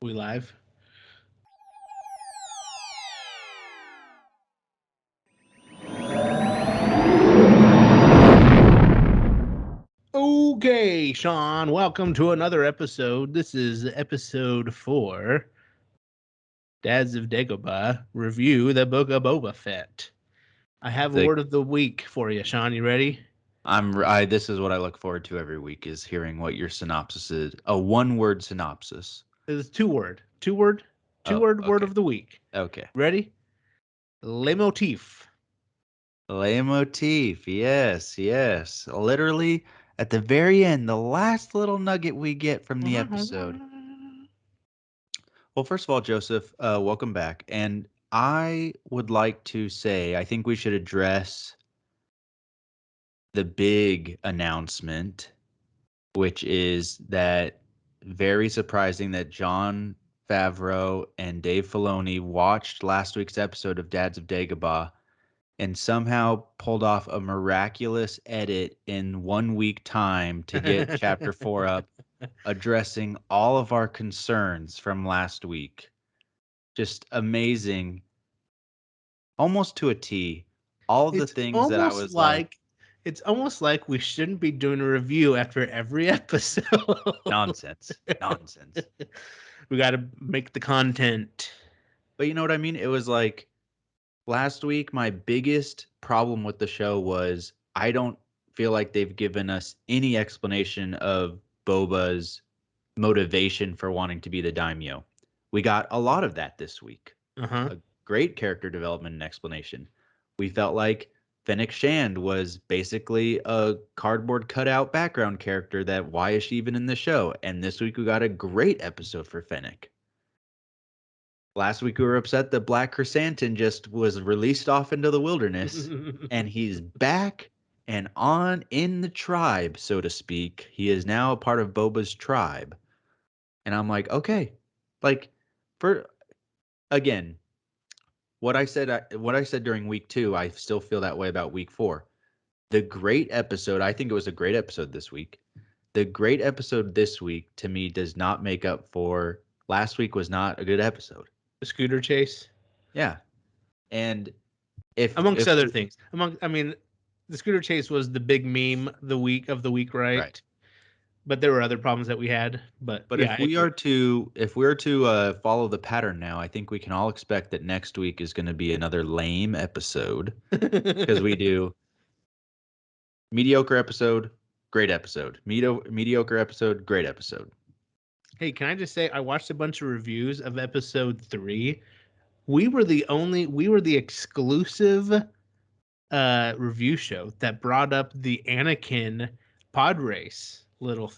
We live? Okay, Sean, welcome to another episode. This is episode 4, Dads of Dagobah, review the Book of Boba Fett. I have a The word of the week for you, Sean. You ready? this is what I look forward to every week is hearing what your synopsis is. A one-word synopsis. It's two-word. Two-word? Oh, Two-word word okay. of the week. Okay. Ready? Leitmotif. Leitmotif. Yes, yes. Literally at the very end, the last little nugget we get from the episode. Well, first of all, Joseph, welcome back. And I would like to say, I think we should address the big announcement, which is that very surprising that Jon Favreau and Dave Filoni watched last week's episode of Dads of Dagobah and somehow pulled off a miraculous edit in 1 week time to get chapter 4 up, addressing all of our concerns from last week. Just amazing, almost to a T. All of the It's things that I almost was like, like it's almost like we shouldn't be doing a review after every episode. nonsense, nonsense. We got to make the content. But you know what I mean? It was like last week, my biggest problem with the show was I don't feel like they've given us any explanation of Boba's motivation for wanting to be the daimyo. We got a lot of that this week. Uh-huh. A great character development and explanation. We felt like Fennec Shand was basically a cardboard cutout background character that why is she even in the show? And this week we got a great episode for Fennec. Last week we were upset that Black Chrysanthemum just was released off into the wilderness, and he's back and on in the tribe, so to speak. He is now a part of Boba's tribe. And I'm like, okay. Like for again, what I said during week 2, I still feel that way about week 4. The great episode, I think it was a great episode this week. The great episode this week to me does not make up for last week was not a good episode. The scooter chase, Yeah. And if amongst if other things. The scooter chase was the big meme the week, right. right? But there were other problems that we had. But But yeah, I agree. if we are to follow the pattern now, I think we can all expect that next week is going to be another lame episode because we do mediocre episode, great episode, mediocre episode, great episode. Hey, can I just say I watched a bunch of reviews of episode 3. We were the exclusive review show that brought up the Anakin pod race little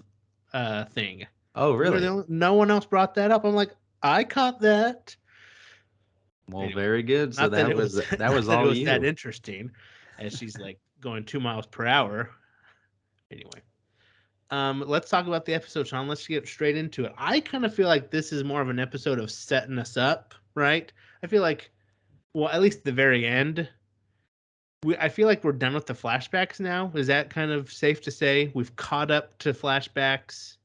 thing. Oh, really? No one else brought that up. I'm like, I caught that. Well, Anyway, very good. So not that that it was was that not was that it all was that you. interesting, as she's like going 2 miles per hour. Anyway, let's talk about the episode, Sean. Let's get straight into it. I kind of feel like this is more of an episode of setting us up, right? I feel like, well, at least the very end, I feel like we're done with the flashbacks now. Is that kind of safe to say? We've caught up to flashbacks.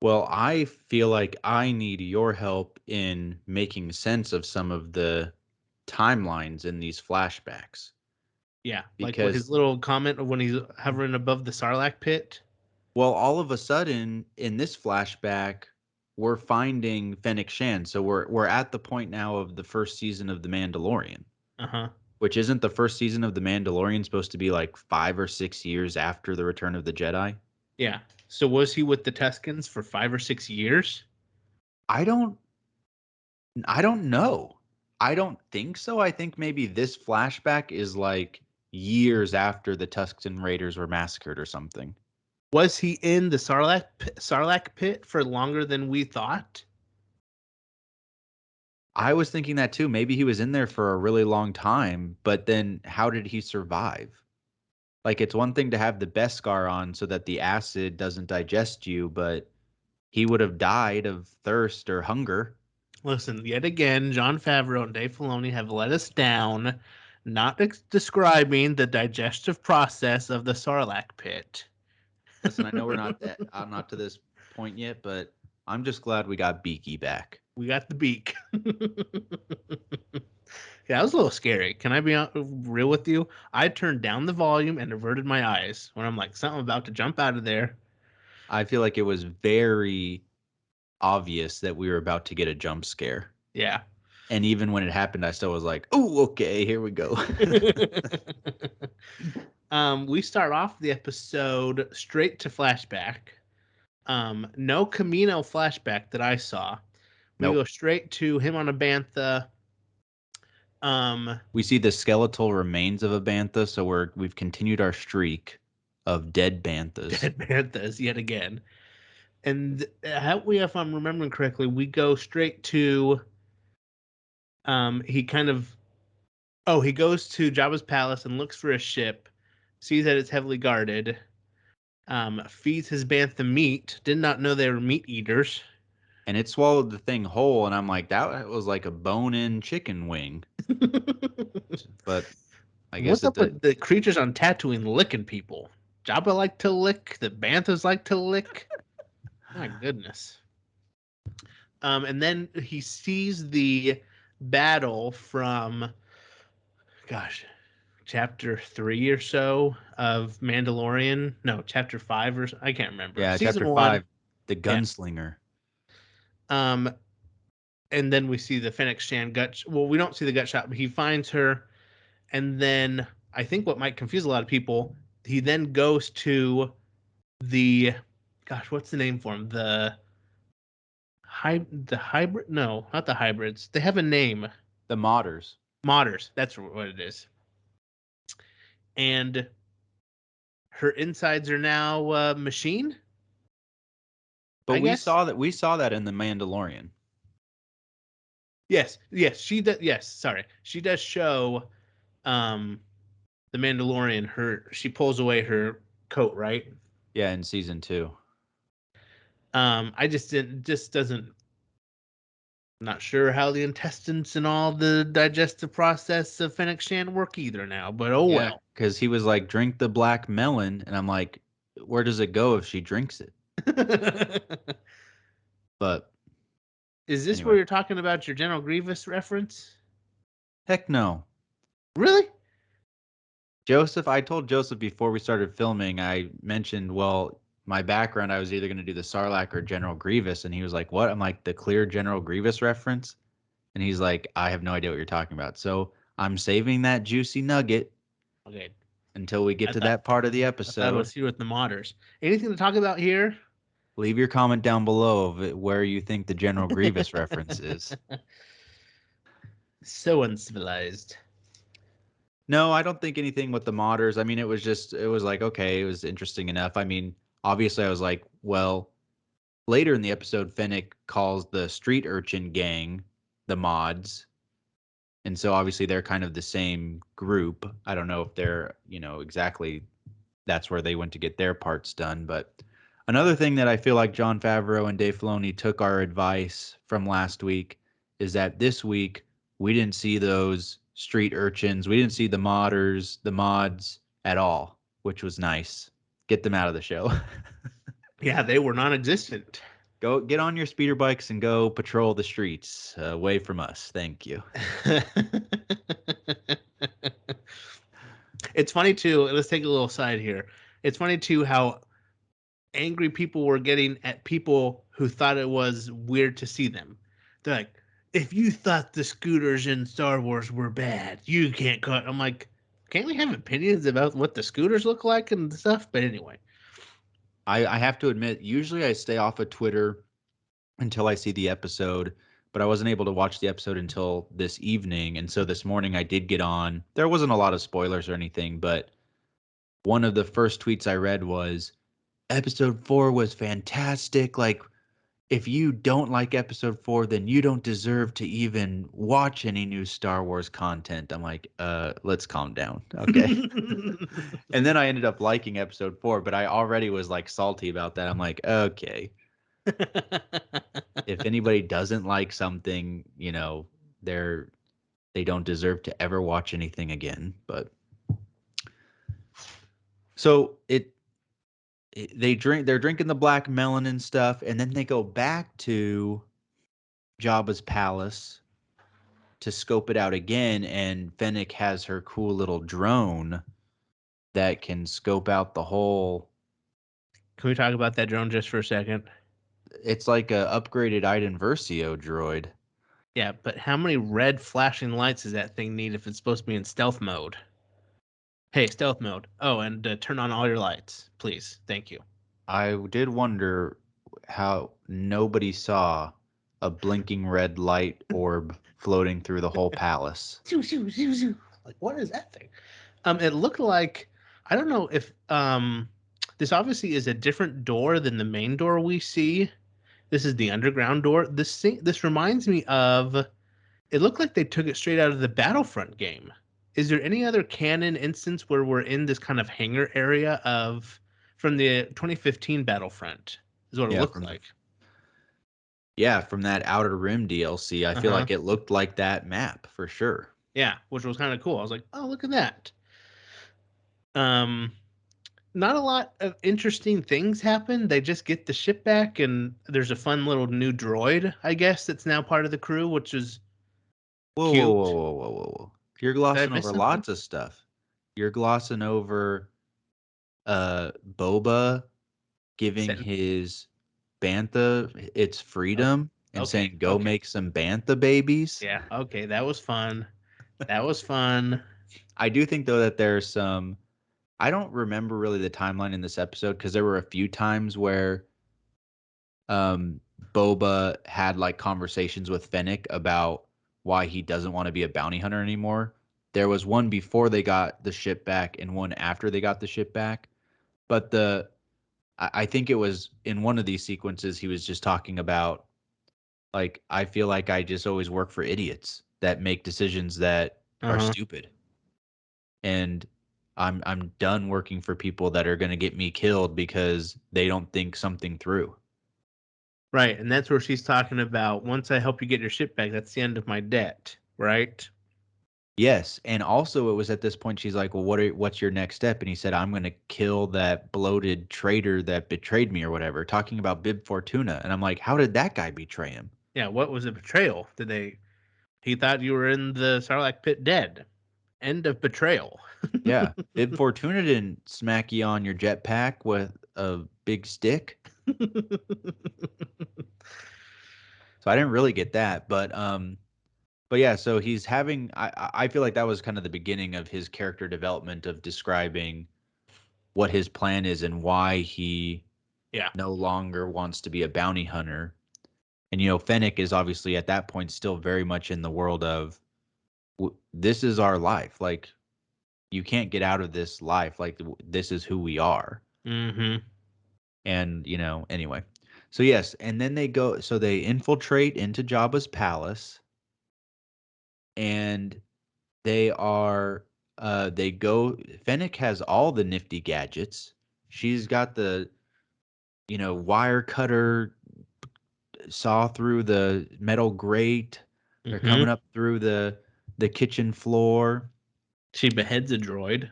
Well, I feel like I need your help in making sense of some of the timelines in these flashbacks Yeah, like what because his little comment of when he's hovering above the Sarlacc pit. well, all of a sudden in this flashback, we're finding Fennec Shand. So we're at the point now of the first season of The Mandalorian, Uh huh. which isn't the first season of The Mandalorian supposed to be like 5 or 6 years after the Return of the Jedi? Yeah. So was he with the Tuscans for 5 or 6 years? I don't I don't know. I don't think so. I think maybe this flashback is like years after the Tusken Raiders were massacred or something. Was he in the Sarlacc pit for longer than we thought? I was thinking that too. Maybe he was in there for a really long time, but then how did he survive? Like it's one thing to have the Beskar on so that the acid doesn't digest you, but he would have died of thirst or hunger. Listen, yet again, Jon Favreau and Dave Filoni have let us down, not describing the digestive process of the Sarlacc pit. Listen, I know we're not that I'm not to this point yet, but I'm just glad we got Beaky back. We got the beak. Yeah, that was a little scary. Can I be real with you? I turned down the volume and averted my eyes when I'm like, something about to jump out of there. I feel like it was very obvious that we were about to get a jump scare. Yeah. And even when it happened, I still was like, oh, okay, here we go. We start off the episode straight to flashback. No Camino flashback that I saw. We go Nope. straight to him on a bantha. We see the skeletal remains of a bantha, so we've continued our streak of dead banthas. Dead banthas yet again. And help me if I'm remembering correctly, we go straight to he kind of he goes to Jabba's palace and looks for a ship, sees that it's heavily guarded, feeds his bantha meat, did not know they were meat eaters. And it swallowed the thing whole, and I'm like, that was like a bone-in chicken wing. But I guess What's up with the creatures on Tatooine licking people? Jabba like to lick, the banthas like to lick. My goodness. And then he sees the battle from, gosh, chapter 3 or so of Mandalorian. No, chapter 5 or I can't remember. Yeah, Season chapter 1. 5, the Yeah. gunslinger. And then we see the Fennec Shan gut. Well, we don't see the gut shot, but he finds her, and then I think what might confuse a lot of people, he then goes to the, gosh, what's the name for him? The hybrid? No, not the hybrids. They have a name. The modders. Modders. That's what it is. And her insides are now machine. But I guess. we saw that in the Mandalorian. Yes, she does. Yes, sorry, she does show the Mandalorian. She pulls away her coat, right? Yeah, in season 2. I just doesn't. Not sure how the intestines and all the digestive process of Fennec Shan work either now, but oh Yeah, well. because he was like, drink the black melon, and I'm like, where does it go if she drinks it? But Is this anyway, where you're talking about your General Grievous reference? heck no. Really? Joseph, I told Joseph before we started filming, I mentioned, well, my background, I was either going to do the Sarlacc or General Grievous. And he was like, what? I'm like, the clear General Grievous reference? And he's like, I have no idea what you're talking about. So I'm saving that juicy nugget Okay. until we get I to thought that part of the I thought it episode. was here with the modders. Anything to talk about here? Leave your comment down below of where you think the General Grievous reference is. So uncivilized. No, I don't think anything with the modders. I mean, it was like, okay, it was interesting enough. I mean, obviously I was like, well, later in the episode, Fennec calls the street urchin gang the mods. And so obviously they're kind of the same group. I don't know if they're, exactly that's where they went to get their parts done. But another thing that I feel like Jon Favreau and Dave Filoni took our advice from last week is that this week we didn't see those street urchins. We didn't see the mods at all, which was nice. Get them out of the show. Yeah, they were non-existent. Go get on your speeder bikes and go patrol the streets away from us. Thank you. It's funny too. Let's take a little side here. It's funny too how angry people were getting at people who thought it was weird to see them. They're like, if you thought the scooters in Star Wars were bad, you can't cut. I'm like, can't we have opinions about what the scooters look like and stuff? But anyway. I have to admit, usually I stay off of Twitter until I see the episode, but I wasn't able to watch the episode until this evening. And so this morning I did get on. There wasn't a lot of spoilers or anything, but one of the first tweets I read was episode 4 was fantastic. Like, if you don't like episode 4, then you don't deserve to even watch any new Star Wars content. I'm like, let's calm down. Okay. And then I ended up liking episode 4, but I already was like salty about that. I'm like, okay. If anybody doesn't like something, they don't deserve to ever watch anything again. But so they're drinking the black melon and stuff, and then they go back to Jabba's palace to scope it out again, and Fennec has her cool little drone that can scope out the whole. Can we talk about that drone just for a second? It's like a upgraded Iden Versio droid. Yeah, but how many red flashing lights does that thing need if it's supposed to be in stealth mode? Hey, stealth mode. Oh, and turn on all your lights, please. Thank you. I did wonder how nobody saw a blinking red light orb floating through the whole palace. Like, what is that thing? It looked like, I don't know if this obviously is a different door than the main door we see. This is the underground door. This reminds me of. It looked like they took it straight out of the Battlefront game. Is there any other canon instance where we're in this kind of hangar area of from the 2015 Battlefront? Is what it Yeah, looked like. from that Outer Rim DLC, I feel like it looked like that map for sure. Yeah, which was kind of cool. I was like, oh, look at that. Not a lot of interesting things happen. They just get the ship back, and there's a fun little new droid, I guess, that's now part of the crew, which is Whoa, whoa, whoa, cute. whoa, whoa, whoa, whoa! You're Did I glossing miss over something? lots of stuff. You're glossing over Boba giving Setting. his bantha its Oh, freedom and okay, saying go okay. make some bantha babies. Yeah, okay, that was fun. That was fun. I do think though that there's some. I don't remember really the timeline in this episode because there were a few times where um Boba had like conversations with Fennec about why he doesn't want to be a bounty hunter anymore. There was one before they got the ship back and one after they got the ship back. But I think it was in one of these sequences he was just talking about like I feel like I just always work for idiots that make decisions that are Uh-huh. stupid. And I'm done working for people that are going to get me killed because they don't think something through. Right, and that's where she's talking about once I help you get your ship back, that's the end of my debt, right? Yes, and also it was at this point she's like, "Well, what's your next step?" And he said, "I'm going to kill that bloated traitor that betrayed me or whatever," talking about Bib Fortuna. And I'm like, "How did that guy betray him?" Yeah, what was a betrayal? He thought you were in the Sarlacc Pit dead. End of betrayal. Yeah, Bib Fortuna didn't smack you on your jetpack with a big stick. So I didn't really get that, but yeah, so he's having I feel like that was kind of the beginning of his character development of describing what his plan is and why he Yeah. no longer wants to be a bounty hunter. And Fennec is obviously at that point still very much in the world of this is our life. Like you can't get out of this life. Like this is who we are. Mm-hmm. And anyway. So yes, and then they infiltrate into Jabba's palace and they are they go Fennec has all the nifty gadgets. She's got the wire cutter saw through the metal grate. They're Mm-hmm. coming up through the kitchen floor. She beheads a droid.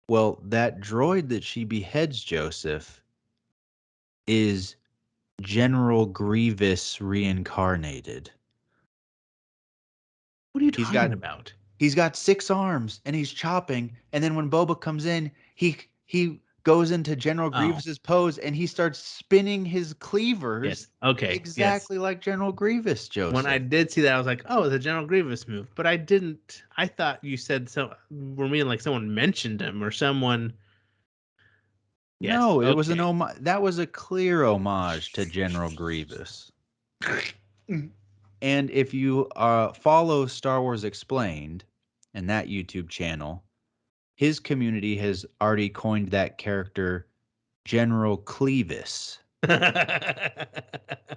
Well, that droid that she beheads Joseph is General Grievous reincarnated. What are you He's talking got about? he's got 6 arms and he's chopping. And then when Boba comes in, he goes into General Oh, Grievous's pose and he starts spinning his yes. cleavers Okay. Yes. exactly like General Grievous, When I Joseph. did see that, I was like, "Oh, the General Grievous move," but I didn't. I thought you said so. Were me like someone mentioned him or someone? Yes. No, it was an Okay. that was a clear homage to General Grievous. And if you follow Star Wars Explained and that YouTube channel, his community has already coined that character General Clevis,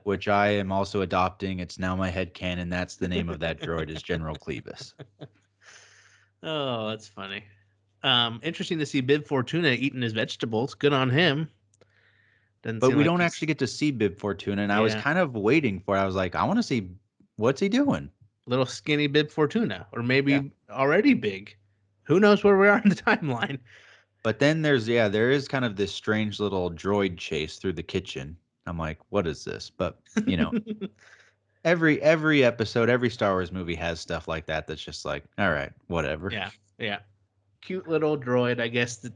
which I am also adopting. It's now my headcanon. That's the name of that droid is General Clevis. Oh, that's funny. Interesting to see Bib Fortuna eating his vegetables. Good on him. Doesn't But seem we like don't he's. actually get to see Bib Fortuna, and I was Yeah, kind of waiting for it. I was like, I want to see what's he doing. little skinny Bib Fortuna, or Yeah. maybe already big. Who knows where we are in the timeline? But then there is kind of this strange little droid chase through the kitchen. I'm like, what is this? But every episode, every Star Wars movie has stuff like that. That's just like, all right, whatever. Yeah, yeah. Cute little droid, I guess. That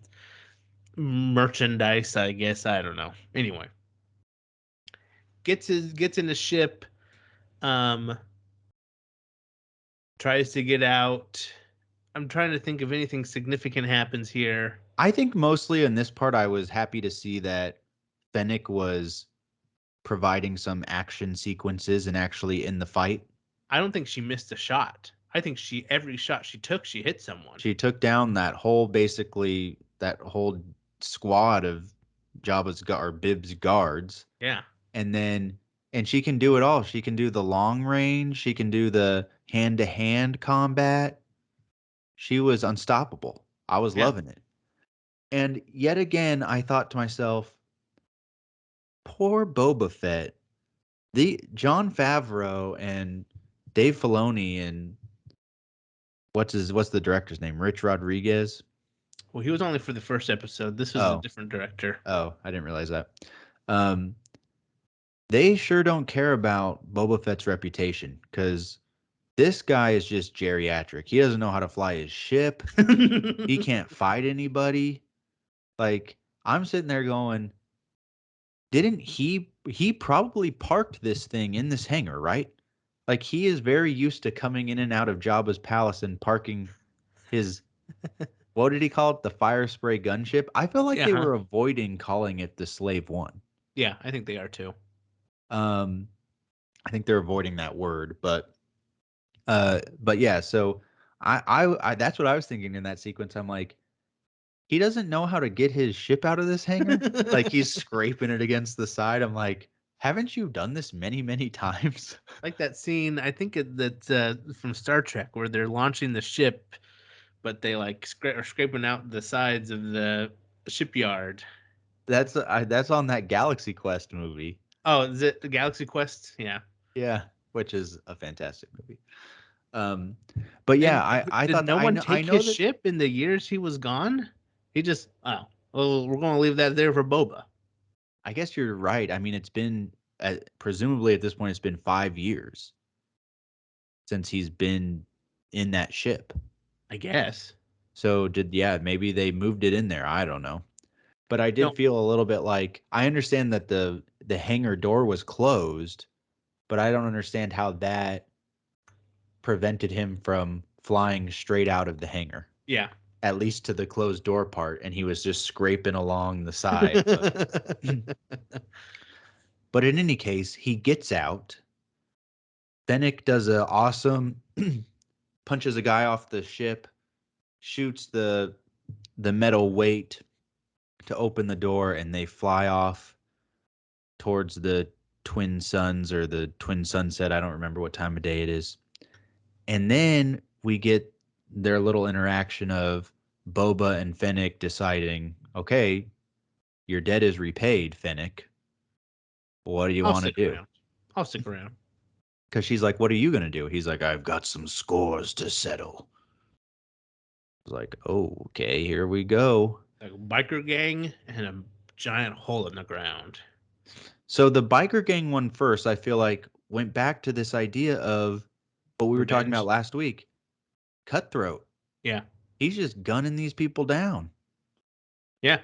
merchandise, I guess. I don't know. Anyway, gets in the ship. Um, tries to get out. I'm trying to think if anything significant happens here. I think mostly in this part, I was happy to see that Fennec was providing some action sequences and actually in the fight. I don't think she missed a shot. I think every shot she took, she hit someone. She took down that whole squad of or Bib's guards. Yeah. And she can do it all. She can do the long range. She can do the hand-to-hand combat. She was unstoppable. I was loving it. And yet again, I thought to myself, poor Boba Fett. The Jon Favreau and Dave Filoni and what's the director's name? Rich Rodriguez. Well, he was only for the first episode. This was a different director. Oh, I didn't realize that. They sure don't care about Boba Fett's reputation because this guy is just geriatric. He doesn't know how to fly his ship. He can't fight anybody. Like, I'm sitting there going, didn't he probably parked this thing in this hangar, right? Like, he is very used to coming in and out of Jabba's palace and parking his, what did he call it? The fire spray gunship? I feel like they were avoiding calling it the Slave One. Yeah, I think they are too. I think they're avoiding that word, but yeah, so I that's what I was thinking in that sequence. I'm like, he doesn't know how to get his ship out of this hangar. Like, he's scraping it against the side. I'm like, haven't you done this many, many times? Like that scene, I think that's from Star Trek where they're launching the ship, but they like are scraping out the sides of the shipyard. That's on that Galaxy Quest movie. Oh, is it the Galaxy Quest? Yeah. Yeah, which is a fantastic movie. But yeah, I did thought no one take know his ship in the years he was gone. He just well, we're going to leave that there for Boba. I guess you're right. I mean, it's been presumably at this point, it's been 5 years since he's been in that ship. I guess. So maybe they moved it in there. I don't know. But I did feel a little bit like, I understand that the hangar door was closed, but I don't understand how that prevented him from flying straight out of the hangar. Yeah. At least to the closed door part, and he was just scraping along the side. But in any case, he gets out. Fennec does a awesome punches a guy off the ship, shoots the metal weight to open the door, and they fly off towards the twin suns or the twin sunset. I don't remember what time of day it is. And then we get their little interaction of Boba and Fennec deciding, okay, your debt is repaid, Fennec. What do you want to do? I'll stick around. Because she's like, what are you going to do? He's like, I've got some scores to settle. I was like, oh, okay, here we go. A biker gang and a giant hole in the ground. So the biker gang one first, I feel like, went back to this idea of what we were talking about last week. Cutthroat. Yeah. He's just gunning these people down. Yeah.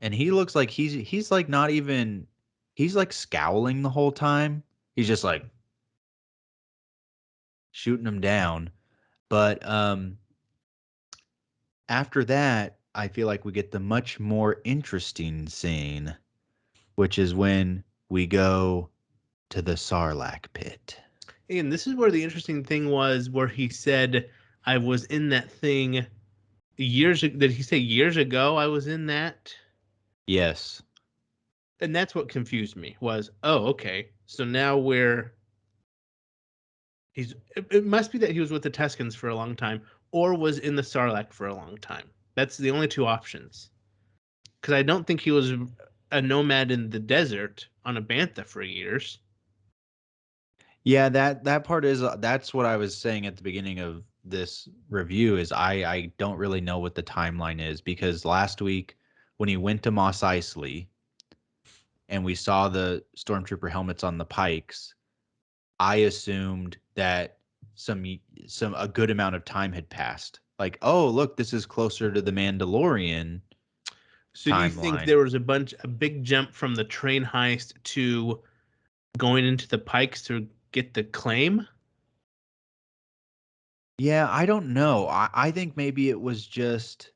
And he looks like he's like not even, he's like scowling the whole time. He's just like shooting them down. But after that, I feel like we get the much more interesting scene, which is when we go to the Sarlacc Pit. And this is where the interesting thing was, where he said, I was in that thing years ago. Did he say years ago I was in that? Yes. And that's what confused me was, oh, okay. So now it must be that he was with the Tuscans for a long time or was in the Sarlacc for a long time. That's the only two options. Because I don't think he was a nomad in the desert on a bantha for years. Yeah, that part is, that's what I was saying at the beginning of this review is I don't really know what the timeline is, because last week when he went to Mos Eisley and we saw the stormtrooper helmets on the pikes, I assumed that some a good amount of time had passed. Like, oh, look, this is closer to the Mandalorian So do you think timeline. there was a big jump from the train heist to going into the pikes to get the claim? Yeah, I don't know. I think maybe it was just,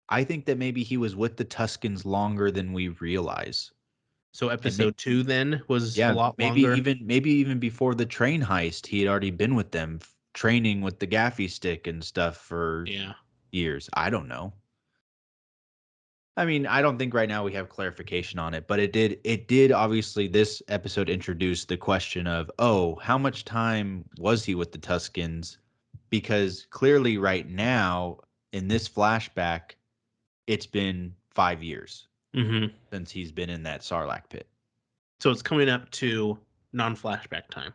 I think that maybe he was with the Tuscans longer than we realize. So And episode 2 then was a yeah, lot longer. maybe even before the train heist, he had already been with them, training with the gaffy stick and stuff for Yeah. years. I don't know. I mean, I don't think right now we have clarification on it, but it did obviously, this episode introduced the question of, oh, how much time was he with the Tuscans? Because clearly right now in this flashback, it's been 5 years Mm-hmm. since he's been in that Sarlacc pit. So it's coming up to non-flashback time.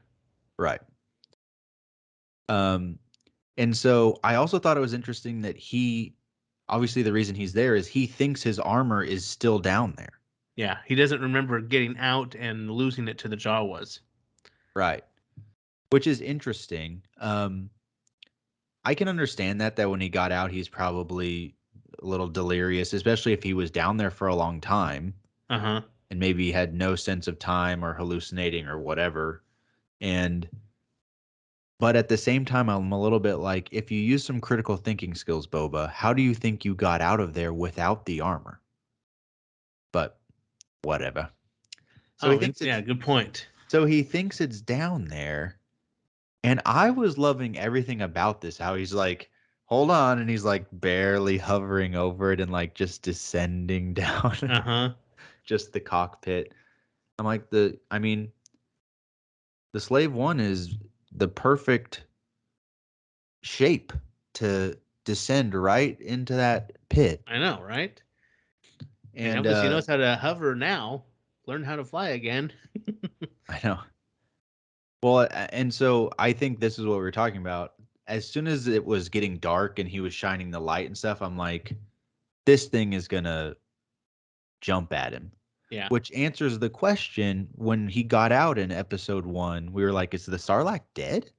Right. Um, and so I also thought it was interesting that he, obviously the reason he's there is he thinks his armor is still down there. Yeah, he doesn't remember getting out and losing it to the Jawas. Right. Which is interesting. I can understand that when he got out, he's probably a little delirious, especially if he was down there for a long time Uh-huh. and maybe had no sense of time or hallucinating or whatever. And but at the same time, I'm a little bit like, if you use some critical thinking skills, Boba, how do you think you got out of there without the armor? But whatever. So he Oh, thinks yeah, it's good point. so he thinks it's down there. And I was loving everything about this, how he's like, hold on, and he's like barely hovering over it and like just descending down Uh-huh. just the cockpit. I'm like, I mean, the Slave One is the perfect shape to descend right into that pit. I know, right? And And obviously he knows how to hover now. Learn how to fly again. I know. Well, and so I think this is what we were talking about. As soon as it was getting dark and he was shining the light and stuff, I'm like, this thing is gonna jump at him. Yeah. Which answers the question, when he got out in episode 1, we were like, is the Sarlacc dead?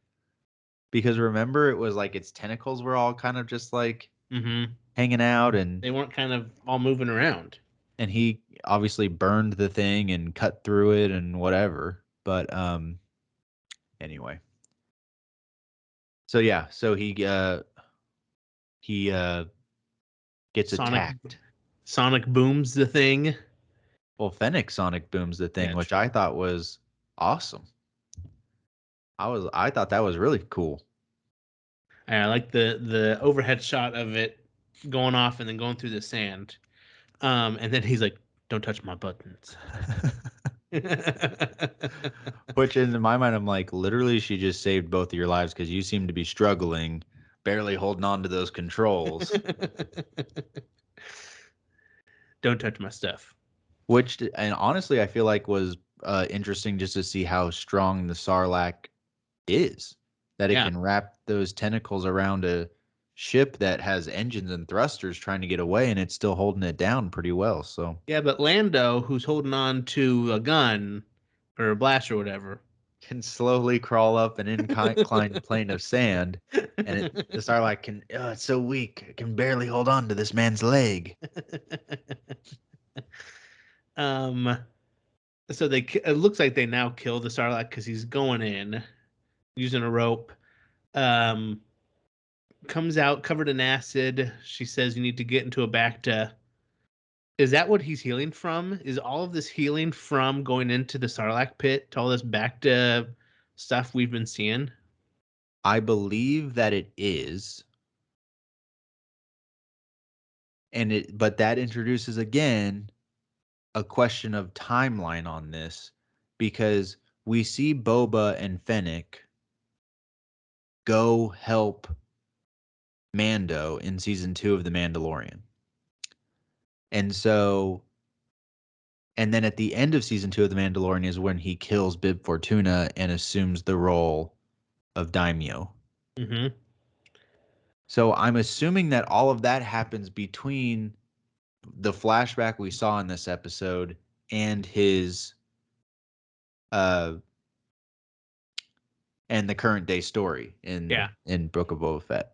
Because remember, it was like its tentacles were all kind of just like Mm-hmm. hanging out, They weren't kind of all moving around. and he obviously burned the thing and cut through it and whatever. But anyway. So yeah, so he gets Sonic attacked. Sonic booms the thing. Well, Fennec Sonic booms the thing, Yeah, which true. I thought was awesome. I thought that was really cool. I like the overhead shot of it going off and then going through the sand. And then he's like, "Don't touch my buttons." Which in my mind, I'm like, literally, she just saved both of your lives because you seem to be struggling, barely holding on to those controls. Don't touch my stuff. Which, and honestly, I feel like was interesting just to see how strong the Sarlacc is. That it Yeah. can wrap those tentacles around a ship that has engines and thrusters trying to get away, and it's still holding it down pretty well. So Yeah, but Lando, who's holding on to a gun or a blast or whatever. can slowly crawl up an inclined plane of sand, and the Sarlacc can. Oh, it's so weak; it can barely hold on to this man's leg. um so it looks like they now kill the Sarlacc because he's going in using a rope. Um Comes out covered in acid. She says you need to get into a Bacta. Is that what he's healing from? Is all of this healing from going into the Sarlacc pit to all this Bacta stuff we've been seeing? I believe that it is, but that introduces again a question of timeline on this, because we see Boba and Fennec go help Mando in season 2 of The Mandalorian. And so, and then at the end of season 2 of The Mandalorian is when he kills Bib Fortuna and assumes the role of Daimyo. Mm-hmm. So I'm assuming that all of that happens between the flashback we saw in this episode and his uh and the current day story Yeah. in Book of Boba Fett.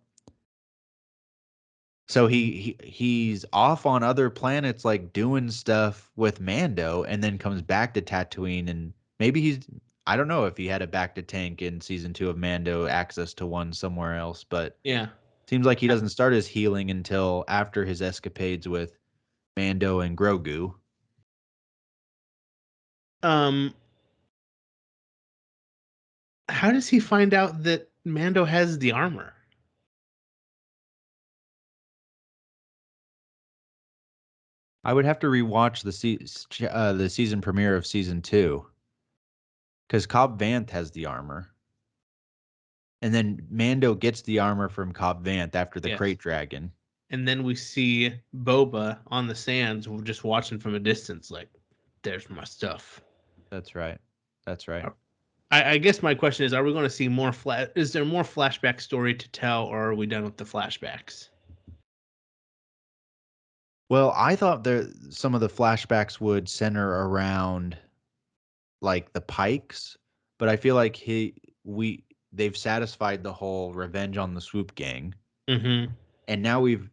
So he's off on other planets, like doing stuff with Mando, and then comes back to Tatooine, and maybe I don't know if he had a back to tank in season 2 of Mando, access to one somewhere else, but Yeah. seems like he doesn't start his healing until after his escapades with Mando and Grogu. Um, how does he find out that Mando has the armor? I would have to rewatch the season premiere of season 2 because Cobb Vanth has the armor. And then Mando gets the armor from Cobb Vanth after the Yes. crate dragon. And then we see Boba on the sands, just watching from a distance, like, "There's my stuff." That's right. That's right. I guess my question is: are we going to see more Is there more flashback story to tell, or are we done with the flashbacks? Well, I thought some of the flashbacks would center around like the Pikes, but I feel like they've satisfied the whole revenge on the Swoop Gang, Mm-hmm. and now we've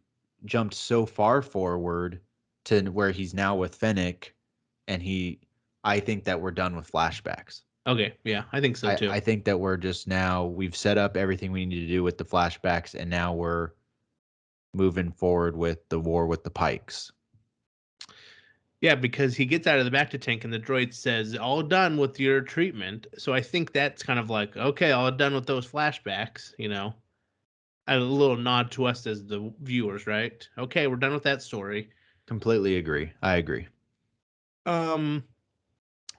jumped so far forward to where he's now with Fennec, and I think that we're done with flashbacks. Okay, yeah, I think so too. I think that we've set up everything we need to do with the flashbacks, and now we're moving forward with the war with the Pikes. Yeah, because he gets out of the bacta tank and the droid says, "All done with your treatment." So I think that's kind of like, okay, all done with those flashbacks, A little nod to us as the viewers, right? Okay, we're done with that story. Completely agree. I agree. Um,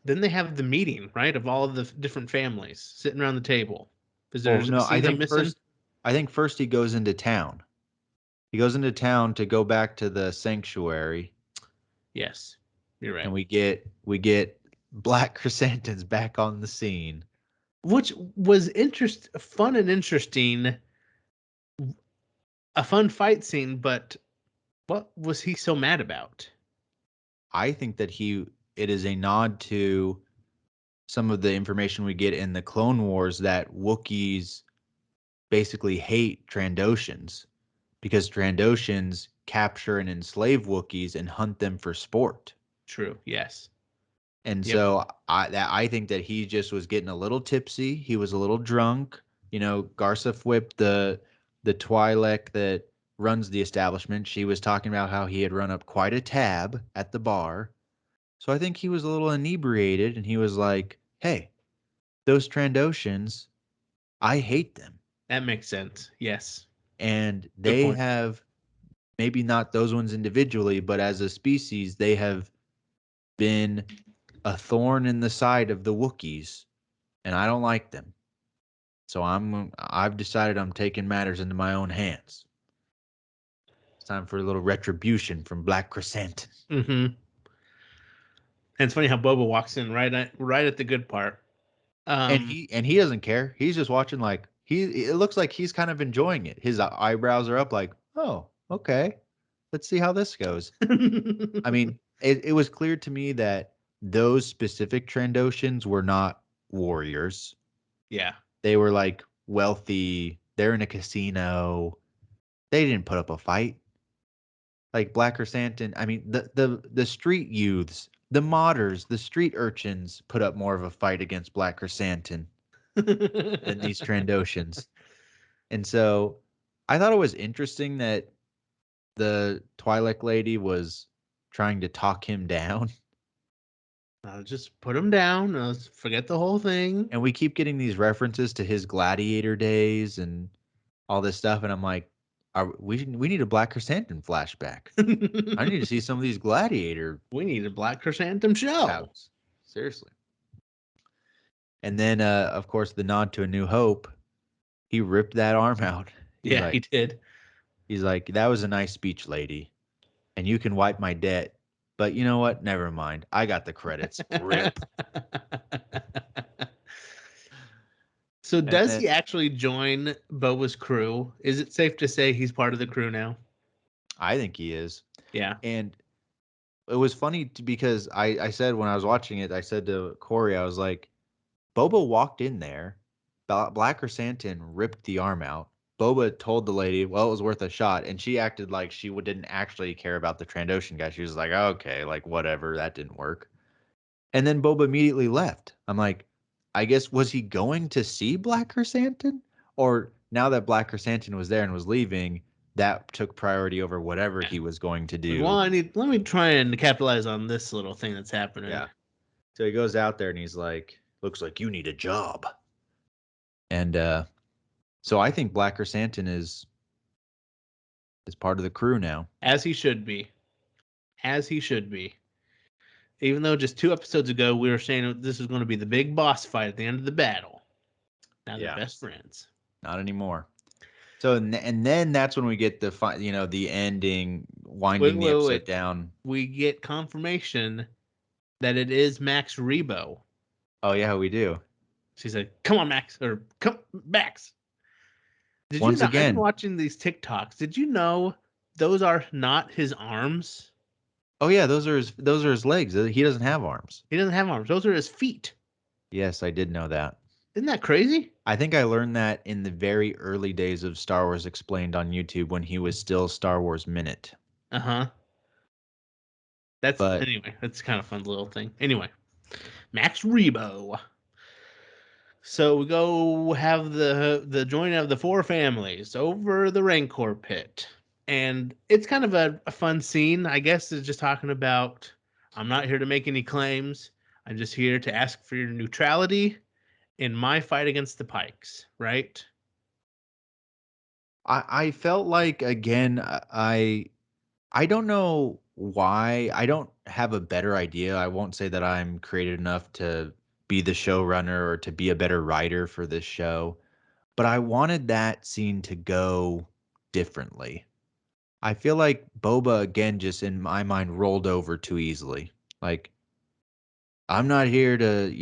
then they have the meeting, right, of all of the different families sitting around the table. Is there Well, a no, scene I'm missing? I think first he goes into town. He goes into town to go back to the sanctuary, Yes, you're and right. we get Black Chrysanthemums back on the scene. Which was fun and interesting, a fun fight scene, but what was he so mad about? I think that it is a nod to some of the information we get in the Clone Wars that Wookiees basically hate Trandoshans because Trandoshans capture and enslave Wookiees and hunt them for sport. True. Yes. And Yep. so I think that he just was getting a little tipsy. He was a little drunk. Garza whipped the Twi'lek that runs the establishment. She was talking about how he had run up quite a tab at the bar. So I think he was a little inebriated, and he was like, "Hey, those Trandoshans, I hate them, That makes sense. Yes. and Good they point. have maybe not those ones individually, but as a species, they have been a thorn in the side of the Wookiees, and I don't like them. So I've decided I'm taking matters into my own hands. It's time for a little retribution from Black Chrysanthemum." Mm-hmm. And it's funny how Boba walks in right at the good part. And Um, he doesn't care. He's just watching like it looks like he's kind of enjoying it. His eyebrows are up like, "Oh, okay. Let's see how this goes." I mean, it was clear to me that those specific Trandoshans were not warriors. yeah. They were like wealthy. They're in a casino. They didn't put up a fight. Like Black Chrysanthemum, I mean, the street youths, the modders, the street urchins put up more of a fight against Black Chrysanthemum than these Trandoshans. And so I thought it was interesting that the Twi'lek lady was trying to talk him down. I'll just put him down. Let's forget the whole thing. And we keep getting these references to his gladiator days and all this stuff. And I'm like, we need a Black Chrysanthemum flashback. I need to see some of these gladiator We need a Black Chrysanthemum show. bouts. Seriously. And then, of course, the nod to A New Hope. He ripped that arm out. Yeah, he did. He's like, that was a nice speech, lady, and you can wipe my debt. But you know what? Never mind. I got the credits. Rip. So And does then he actually join Boba's crew? Is it safe to say he's part of the crew now? I think he is. Yeah. And it was funny because I said when I was watching it, I said to Corey, I was like, Boba walked in there, Black Chrysanthemum ripped the arm out. Boba told the lady, well, it was worth a shot. And she acted like she didn't actually care about the Trandoshan guy. She was like, okay, like whatever, that didn't work. And then Boba immediately left. I'm like, I guess, was he going to see Black Chrysanthemum? Or now that Black Chrysanthemum was there and was leaving, that took priority over whatever Yeah. he was going to Like, well, do. let me try and capitalize on this little thing that's happening. Yeah. So he goes out there and he's like, looks like you need a job. And so I think Black Chrysanthemum is part of the crew now. As he should be. As he should be. Even though just 2 episodes ago we were saying this was going to be the big boss fight at the end of the battle. Now they're Yeah. best friends. Not anymore. So and then that's when we get the ending, winding the episode down. We get confirmation that it is Max Rebo. Oh yeah, we do. She's like, "Come on, Max," or "Come, Max." Did you Once know? I've been again. watching these TikToks. Did you know those are not his arms? Oh yeah, those are his legs. He doesn't have arms. He doesn't have arms. Those are his feet. Yes, I did know that. Isn't that crazy? I think I learned that in the very early days of Star Wars Explained on YouTube when he was still Star Wars Minute. But anyway, that's kind of fun little thing. Anyway, Max Rebo. So we go have the joining of the 4 families over the Rancor pit. And it's kind of a fun scene. I guess it's just talking about, I'm not here to make any claims. I'm just here to ask for your neutrality in my fight against the Pikes, right? I felt like, again, I don't know why. I don't have a better idea. I won't say that I'm creative enough to be the showrunner or to be a better writer for this show, but I wanted that scene to go differently. I feel like Boba, again, just in my mind, rolled over too easily. Like, I'm not here to,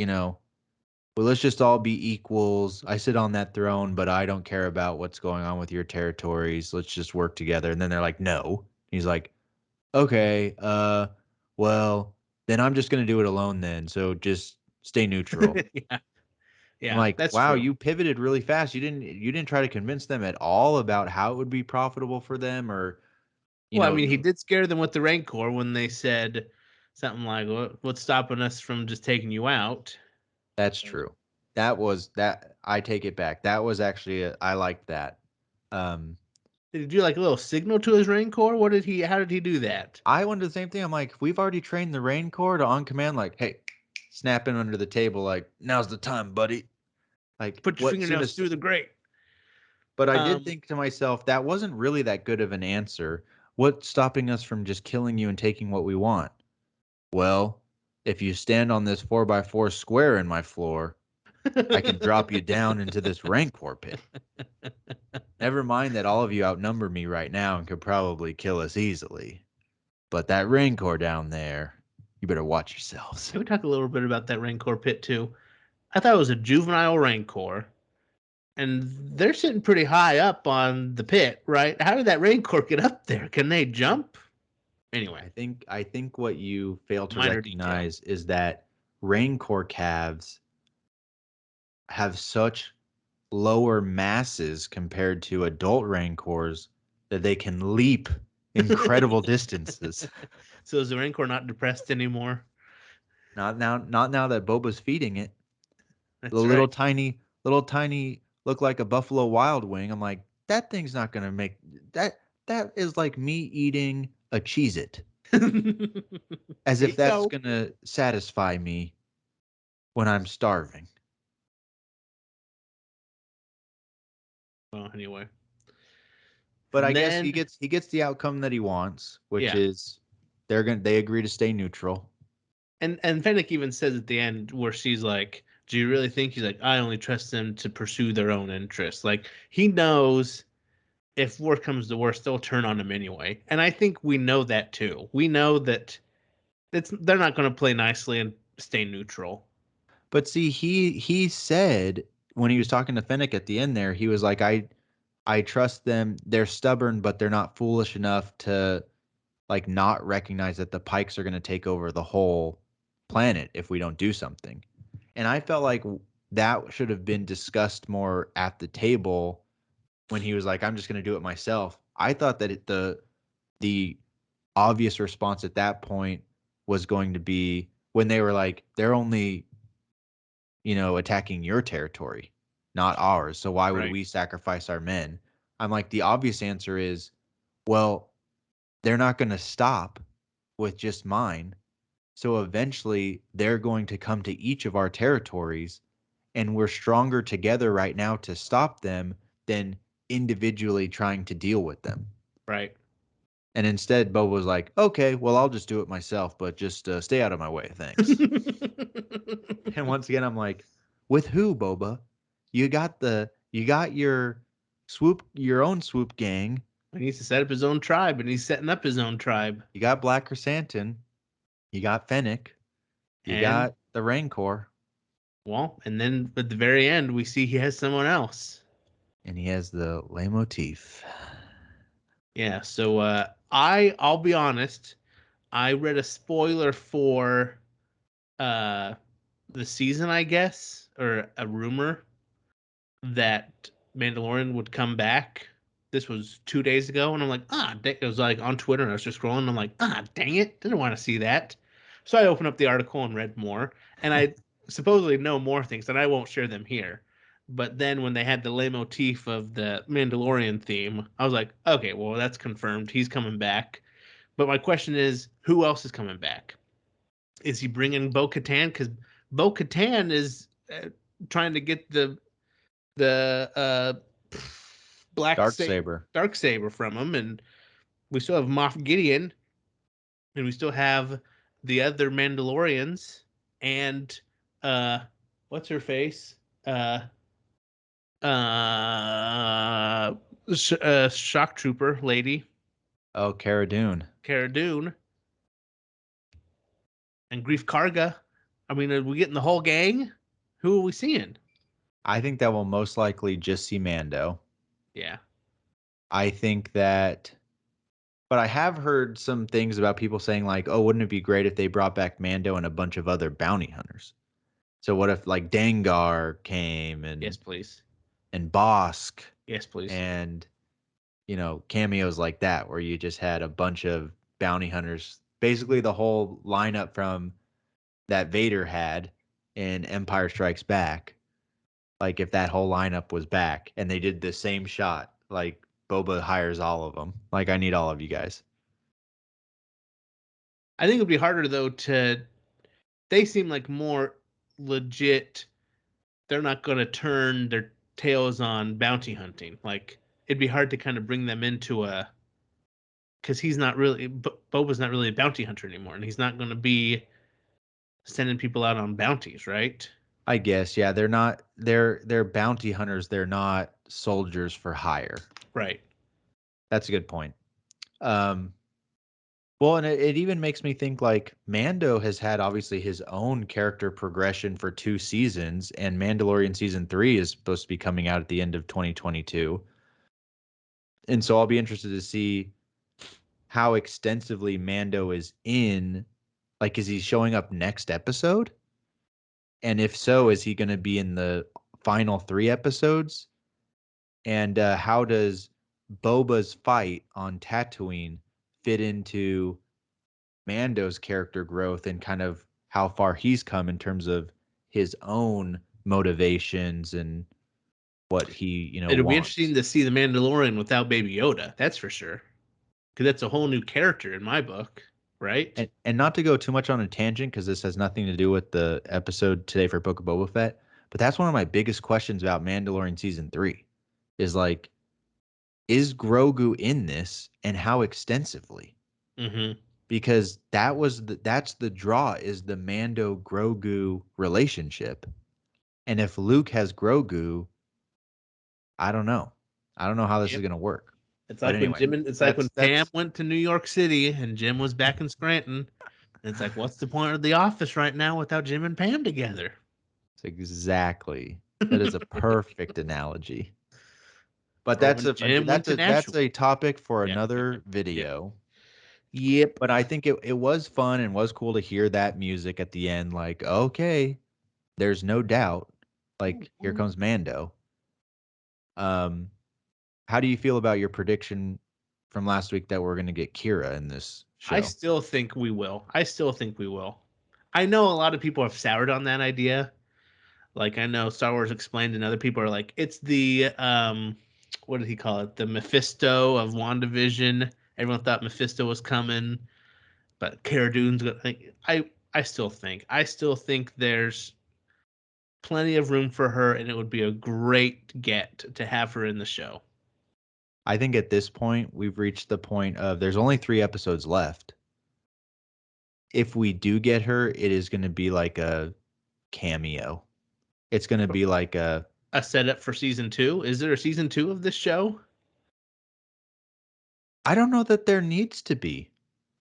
well, let's just all be equals. I sit on that throne, but I don't care about what's going on with your territories. Let's just work together. And then they're like, no. He's like, okay, well, then I'm just gonna do it alone then. So just stay neutral. Yeah. I'm Yeah, like, that's wow, true. you pivoted really fast. You didn't try to convince them at all about how it would be profitable for them, or Well, I mean, he did scare them with the Rancor when they said something like, what's stopping us from just taking you out? That's true. That I take it back. That was actually I liked that. Um, Did he do like a little signal to his Rancor? How did he do that? I wondered the same thing. I'm like, we've already trained the Rain Corps to on command, like, hey, snap in under the table, like, now's the time, buddy. Like, Put your what soon fingernails as through the grate. but I did Um, think to myself, that wasn't really that good of an answer. What's stopping us from just killing you and taking what we want? Well, if you stand on this 4x4 square in my floor, I can drop you down into this Rancor pit. Never mind that all of you outnumber me right now and could probably kill us easily. But that Rancor down there, you better watch yourselves. Can we talk a little bit about that Rancor pit too? I thought it was a juvenile Rancor, and they're sitting pretty high up on the pit, right? How did that Rancor get up there? Can they jump? Anyway, I think what you fail to minor detail. recognize is that Rancor calves have such lower masses compared to adult Rancors that they can leap incredible distances. So is the Rancor not depressed anymore? Not now that Boba's feeding it. The That's right. little tiny look like a Buffalo Wild Wing. I'm like, that thing's not gonna make that. That is like me eating a Cheez-It, as There if you that's go. gonna satisfy me when I'm starving. Well, anyway, But I and guess then he gets the outcome that he wants, which yeah, is they agree to stay neutral. and Fennec even says at the end where she's like, "Do you really think?" He's like, "I only trust them to pursue their own interests." Like he knows if worst comes to worst, they'll turn on him anyway, and I think we know that too. We know that they're not going to play nicely and stay neutral. But see, he said when he was talking to Fennec at the end there, he was like, I trust them. They're stubborn, but they're not foolish enough to like not recognize that the Pikes are going to take over the whole planet if we don't do something. And I felt like that should have been discussed more at the table when he was like, I'm just going to do it myself. I thought that the obvious response at that point was going to be when they were like, they're only, attacking your territory, not ours. So why would Right. we sacrifice our men? I'm like, the obvious answer is, well, they're not going to stop with just mine. So eventually they're going to come to each of our territories, and we're stronger together right now to stop them than individually trying to deal with them. Right. And instead, Boba was like, okay, well, I'll just do it myself, but just stay out of my way. Thanks. And once again, I'm like, with who, Boba? You got your own swoop gang. He needs to set up his own tribe, and he's setting up his own tribe. You got Black Chrysanthemum. You got Fennec. You And got the Rancor. well, and then at the very end, we see he has someone else. And he has the leitmotif. Yeah. So I'll be honest. I read a spoiler for the season, I guess, or a rumor that Mandalorian would come back. This was 2 days ago, and I'm like, it was like on Twitter, and I was just scrolling, and I'm like, dang it, didn't want to see that. So I opened up the article and read more, and I supposedly know more things, and I won't share them here. But then when they had the leitmotif of the Mandalorian theme, I was like, okay, well, that's confirmed. He's coming back. But my question is, who else is coming back? Is he bringing Bo-Katan? Because Bo-Katan is trying to get the Dark Saber. dark saber from him, and we still have Moff Gideon, and we still have the other Mandalorians, and what's her face? Shock Trooper lady, Oh, Cara Dune. Cara Dune, and Grief Karga. I mean, are we getting the whole gang? Who are we seeing? I think that will most likely just see Mando. Yeah. I think that, but I have heard some things about people saying like, oh, wouldn't it be great if they brought back Mando and a bunch of other bounty hunters? So what if like Dengar came Yes, please. and Bosk Yes, please. and cameos like that where you just had a bunch of bounty hunters, basically the whole lineup from that Vader had in Empire Strikes Back. Like if that whole lineup was back and they did the same shot, like Boba hires all of them. Like I need all of you guys. I think it'd be harder though to. They seem like more legit. They're not going to turn their tails on bounty hunting. Like it'd be hard to kind of bring them into a. Because he's not really. Boba's not really a bounty hunter anymore, and he's not going to be sending people out on bounties, right? I guess, yeah, they're bounty hunters, they're not soldiers for hire. Right. That's a good point. Um well, and it even makes me think like Mando has had obviously his own character progression for 2 seasons, and Mandalorian season 3 is supposed to be coming out at the end of 2022. And so I'll be interested to see how extensively Mando is in. Like, is he showing up next episode? And if so, is he going to be in the final 3 episodes? And how does Boba's fight on Tatooine fit into Mando's character growth and kind of how far he's come in terms of his own motivations and what he, It'll be wants? interesting to see the Mandalorian without Baby Yoda. That's for sure. Because that's a whole new character in my book, right? And not to go too much on a tangent because this has nothing to do with the episode today for Book of Boba Fett, but that's one of my biggest questions about Mandalorian season 3 is like, is Grogu in this and how extensively? Mm-hmm. Because that's the draw is the Mando Grogu relationship. And if Luke has Grogu, I don't know. I don't know how this is Yep. going to work. It's But like when anyway, Jim. It's like when Pam that's went to New York City and Jim was back in Scranton. And it's like, what's the point of the office right now without Jim and Pam together? exactly That is a perfect analogy. But Roman Jim went to that's Nashua. a topic for Yeah. another Yep. video. Yep. But I think it was fun and was cool to hear that music at the end. Like, okay, there's no doubt. Like, here comes Mando. Um, how do you feel about your prediction from last week that we're going to get Kira in this I show? still think we will. I still think we will. I know a lot of people have soured on that idea. Like I know Star Wars Explained and other people are like, it's the what did he call it? The Mephisto of WandaVision. Everyone thought Mephisto was coming, but Cara Dune's gonna think I still think there's plenty of room for her and it would be a great get to have her in the show. I think at this point, we've reached the point of there's only 3 episodes left. If we do get her, it is going to be like a cameo. It's going to be like A setup for season 2. Is there a season 2 of this show? I don't know that there needs to be,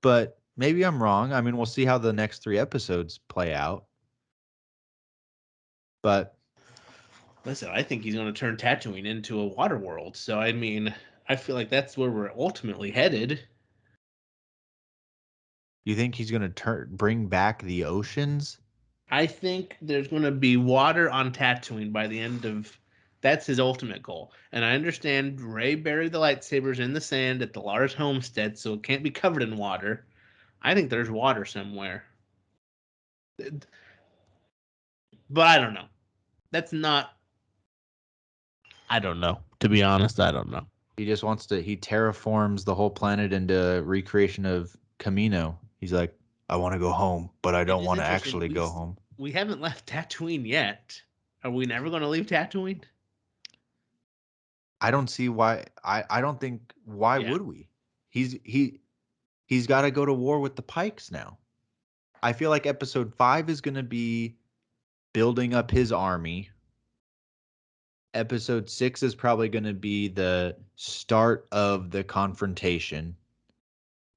but maybe I'm wrong. I mean, we'll see how the next 3 episodes play out. But Listen, I think he's going to turn Tatooine into a water world. So I mean, I feel like that's where we're ultimately headed. you think he's going to bring back the oceans? I think there's going to be water on Tatooine by the end of. That's his ultimate goal. And I understand Rey buried the lightsabers in the sand at the Lars homestead, so it can't be covered in water. I think there's water somewhere. But I don't know. That's not. I don't know. To be honest, I don't know. He just wants to, he terraforms the whole planet into recreation of Camino. He's like, I want to go home, but I It don't is want to interesting. actually go home. We haven't left Tatooine yet. Are we never going to leave Tatooine? I don't see why. I don't think, why Yeah. would we? He's got to go to war with the Pikes now. I feel like episode 5 is going to be building up his army. Episode 6 is probably going to be the start of the confrontation,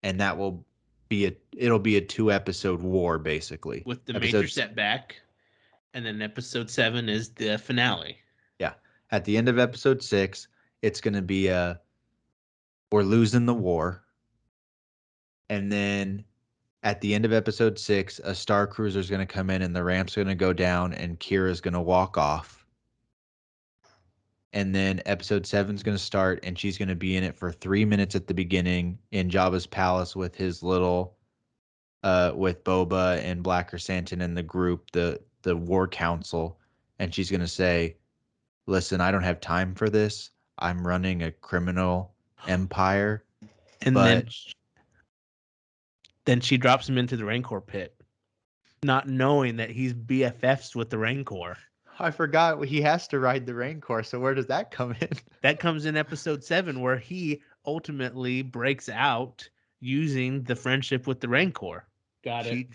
and that will be it'll be a 2 episode war basically. With the major Episodes setback, and then episode 7 is the finale. Yeah. At the end of episode 6, it's going to be we're losing the war. And then at the end of episode 6, a Star Cruiser is going to come in and the ramp's going to go down and Kira's going to walk off. And then episode 7 is going to start and she's going to be in it for 3 minutes at the beginning in Jabba's palace with his little with Boba and Black Chrysanthemum and the group, the war council, and she's going to say, "Listen, I don't have time for this. I'm running a criminal empire." And But then she drops him into the Rancor pit, not knowing that he's BFFs with the Rancor. I forgot he has to ride the Rancor. So where does that come in? That comes in episode 7, where he ultimately breaks out using the friendship with the Rancor. Got it.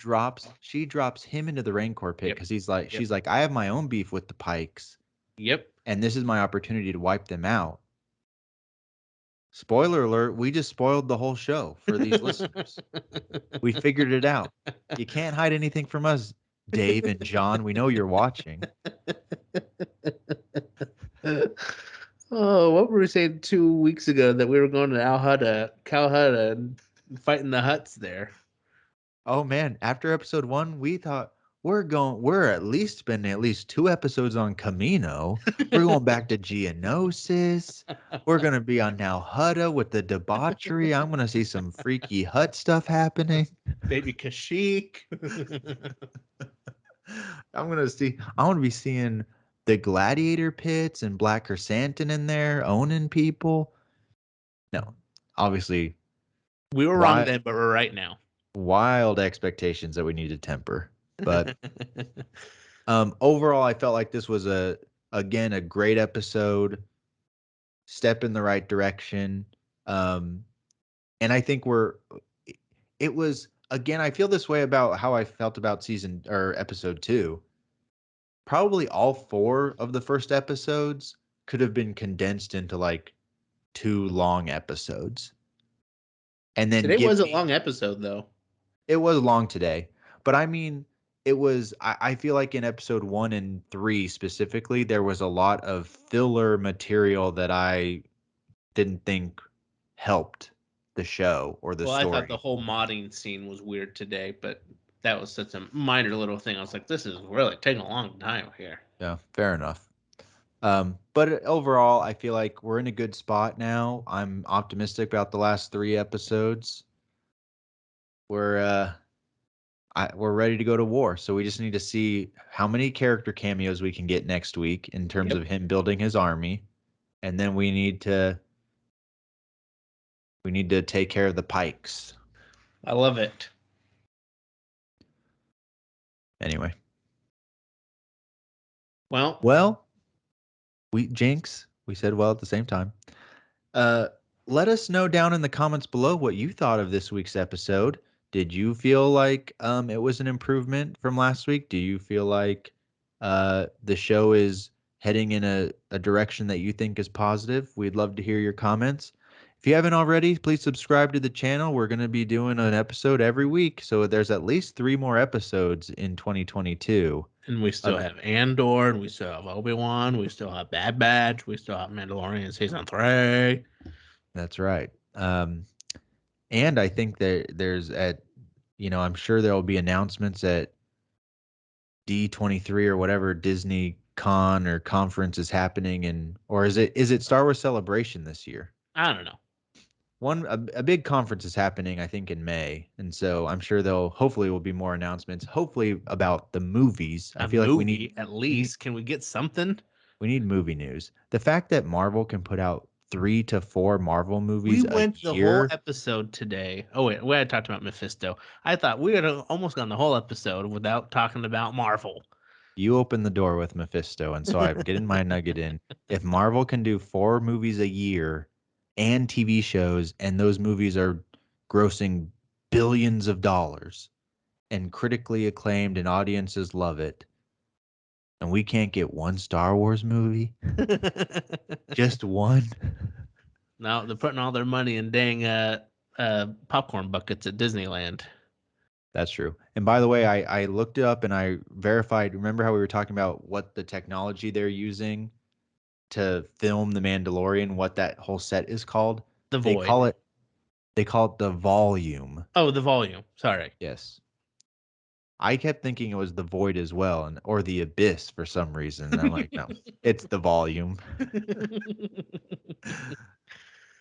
She drops him into the Rancor pit Yep. because he's like, Yep. she's like, I have my own beef with the Pikes, Yep. and this is my opportunity to wipe them out. Spoiler alert, we just spoiled the whole show for these listeners. We figured it out. You can't hide anything from us, Dave and John. We know you're watching. Oh, what were we saying 2 weeks ago that we were going to Calhutta, and fighting the Huts there? Oh man, after episode 1, we thought we're at least spending at least 2 episodes on Camino. We're going back to Geonosis. We're gonna be on now Hutta with the debauchery. I'm gonna see some freaky hut stuff happening. Baby Kashyyyk. I'm gonna be seeing the gladiator pits and Black Chrysanthemum in there owning people. No, obviously We were wrong then, but we're right now. wild expectations that we need to temper. But overall, I felt like this was again a great episode, step in the right direction, and I think it was again. I feel this way about how I felt about season or episode 2. Probably all 4 of the first episodes could have been condensed into like 2 long episodes, and then Today was a long episode, though. It was long today, but I mean, I feel like in episode 1 and 3 specifically, there was a lot of filler material that I didn't think helped the show or the Well, I thought the story. whole modding scene was weird today, but that was such a minor little thing. I was like, this is really taking a long time here. Yeah, fair enough. But overall, I feel like we're in a good spot now. I'm optimistic about the last 3 episodes. We're we're ready to go to war. So we just need to see how many character cameos we can get next week in terms Yep. of him building his army, and then we need to take care of the Pikes. I love it. Anyway, Well, we Jinx, we said well at the same time. Uh, Let us know down in the comments below what you thought of this week's episode. Did you feel like it was an improvement from last week? Do you feel like the show is heading in a direction that you think is positive? We'd love to hear your comments. If you haven't already, please subscribe to the channel. We're going to be doing an episode every week, so there's at least 3 more episodes in 2022. and we still have Andor, and we still have Obi-Wan, we still have Bad Batch, we still have Mandalorian season 3. That's right. And I think that there's I'm sure there will be announcements at D23 or whatever Disney con or conference is happening, or is it Star Wars Celebration this year? I don't know. A big conference is happening, I think, in May, and so I'm sure hopefully will be more announcements, hopefully about the movies. I A feel like movie, at least. Can we get something? we need movie news. The fact that Marvel can put out 3 to 4 Marvel We movies a went the whole year. episode today. Oh wait, we had talked about Mephisto. I thought we had almost gone the whole episode without talking about Marvel. You opened the door with Mephisto, and so I'm getting my nugget in. If Marvel can do 4 movies a year and TV shows, and those movies are grossing billions of dollars and critically acclaimed and audiences love it, and we can't get one Star Wars movie, just one. Now they're putting all their money in dang popcorn buckets at Disneyland. That's true. And by the way, I looked it up and I verified. Remember how we were talking about what the technology they're using to film The Mandalorian, what that whole set is called? The They Void. call it they call it the volume. Oh, the volume. Sorry. Yes. I kept thinking it was the void as well, or the abyss for some reason. And I'm like, no, it's the volume.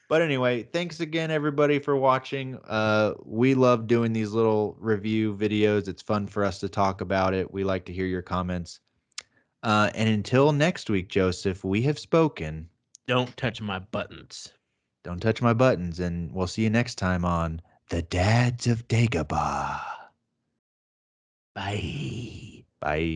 But anyway, thanks again everybody for watching. We love doing these little review videos. It's fun for us to talk about it. We like to hear your comments. And until next week, Joseph, we have spoken. Don't touch my buttons. Don't touch my buttons, and we'll see you next time on The Dads of Dagobah. Bye. Bye.